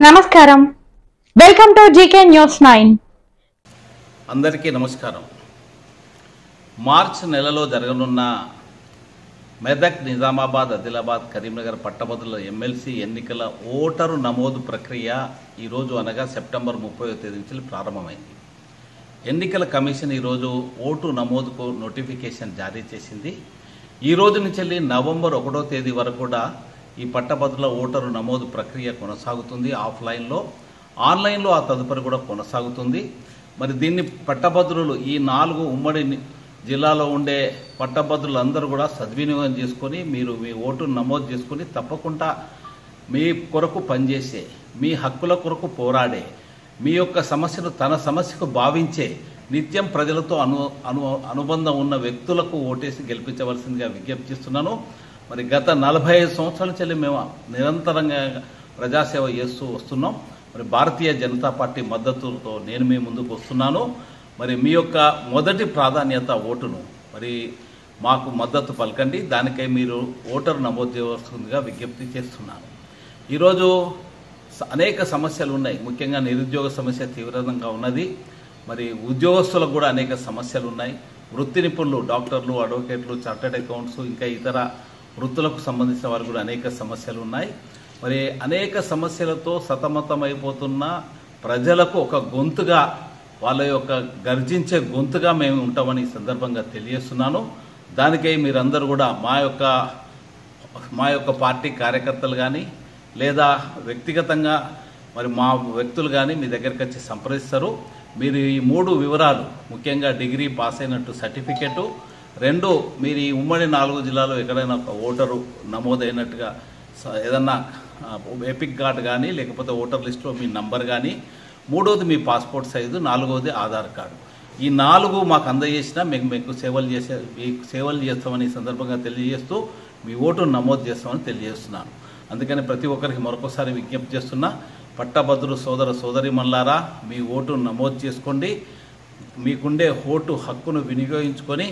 నమస్కారం. Welcome to GK news 9. అందరికీ నమస్కారం. మార్చి నెలలో జరగనున్న మెదక్, నిజామాబాద్, ఆదిలాబాద్, కరీంనగర్ పట్టభద్రుల ఎమ్మెల్సీ ఎన్నికల ఓటరు నమోదు ప్రక్రియ ఈరోజు అనగా సెప్టెంబర్ 30వ తేదీ నుంచి ప్రారంభమైంది. ఎన్నికల కమిషన్ ఈరోజు ఓటు నమోదుకు నోటిఫికేషన్ జారీ చేసింది. ఈ రోజు నుంచి నవంబర్ 1వ తేదీ వరకు కూడా ఈ పట్టభద్రుల ఓటరు నమోదు ప్రక్రియ కొనసాగుతుంది. ఆఫ్లైన్లో, ఆన్లైన్లో ఆ తదుపరి కూడా కొనసాగుతుంది. మరి దీన్ని పట్టభద్రులు ఈ 4 ఉమ్మడి జిల్లాలో ఉండే పట్టభద్రులందరూ కూడా సద్వినియోగం చేసుకొని మీరు మీ ఓటును నమోదు చేసుకొని తప్పకుండా మీ కొరకు పనిచేసే, మీ హక్కుల కొరకు పోరాడే, మీ యొక్క సమస్యను తన సమస్యకు భావించే, నిత్యం ప్రజలతో అనుబంధం ఉన్న వ్యక్తులకు ఓటేసి గెలిపించవలసిందిగా విజ్ఞప్తిస్తున్నాను. మరి గత 45 సంవత్సరాల నుంచి మేము నిరంతరంగా ప్రజాసేవ చేస్తూ వస్తున్నాం. మరి భారతీయ జనతా పార్టీ మద్దతుతో నేను మీ ముందుకు వస్తున్నాను. మరి మీ యొక్క మొదటి ప్రాధాన్యత ఓటును మరి మాకు మద్దతు పలకండి. దానికై మీరు ఓటరు నమోదు చేయవలసిందిగా విజ్ఞప్తి చేస్తున్నాను. ఈరోజు అనేక సమస్యలు ఉన్నాయి. ముఖ్యంగా నిరుద్యోగ సమస్య తీవ్రంగా ఉన్నది. మరి ఉద్యోగస్తులకు కూడా అనేక సమస్యలు ఉన్నాయి. వృత్తి నిపుణులు, డాక్టర్లు, అడ్వకేట్లు, చార్టెడ్ అకౌంట్స్, ఇంకా ఇతర వృత్తులకు సంబంధించిన వారు కూడా అనేక సమస్యలు ఉన్నాయి. మరి అనేక సమస్యలతో సతమతమైపోతున్న ప్రజలకు ఒక గొంతుగా, వాళ్ళ యొక్క గర్జించే గొంతుగా మేము ఉంటామని ఈ సందర్భంగా తెలియజేస్తున్నాను. దానికై మీరందరూ కూడా మా యొక్క పార్టీ కార్యకర్తలు కానీ లేదా వ్యక్తిగతంగా మరి మా వ్యక్తులు కానీ మీ దగ్గరికి వచ్చి సంప్రదిస్తారు. మీరు ఈ 3 వివరాలు, ముఖ్యంగా డిగ్రీ పాస్ అయినట్టు సర్టిఫికెటు, 2 మీరు ఈ ఉమ్మడి 4 జిల్లాలో ఎక్కడైనా ఒక ఓటరు నమోదైనట్టుగా ఏదన్నా ఎపిక్ కార్డు కానీ లేకపోతే ఓటర్ లిస్టులో మీ నంబర్ కానీ, 3వది మీ పాస్పోర్ట్ సైజు, 4వది ఆధార్ కార్డు. ఈ 4 మాకు అందజేసినా మీకు సేవలు చేస్తామని ఈ సందర్భంగా తెలియజేస్తూ మీ ఓటును నమోదు చేస్తామని తెలియజేస్తున్నాను. అందుకని ప్రతి ఒక్కరికి మరొకసారి విజ్ఞప్తి చేస్తున్నా, పట్టభద్రులు సోదర సోదరీమణులారా, మీ ఓటును నమోదు చేసుకోండి. మీకుండే ఓటు హక్కును వినియోగించుకొని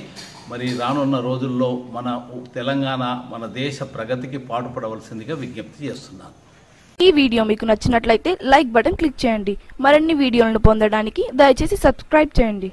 మరి రానున్న రోజుల్లో మన తెలంగాణ, మన దేశ ప్రగతికి పాటుపడవలసిందిగా విజ్ఞప్తి చేస్తున్నాను. ఈ వీడియో మీకు నచ్చినట్లయితే లైక్ బటన్ క్లిక్ చేయండి. మరిన్ని వీడియోలను పొందడానికి దయచేసి సబ్స్క్రైబ్ చేయండి.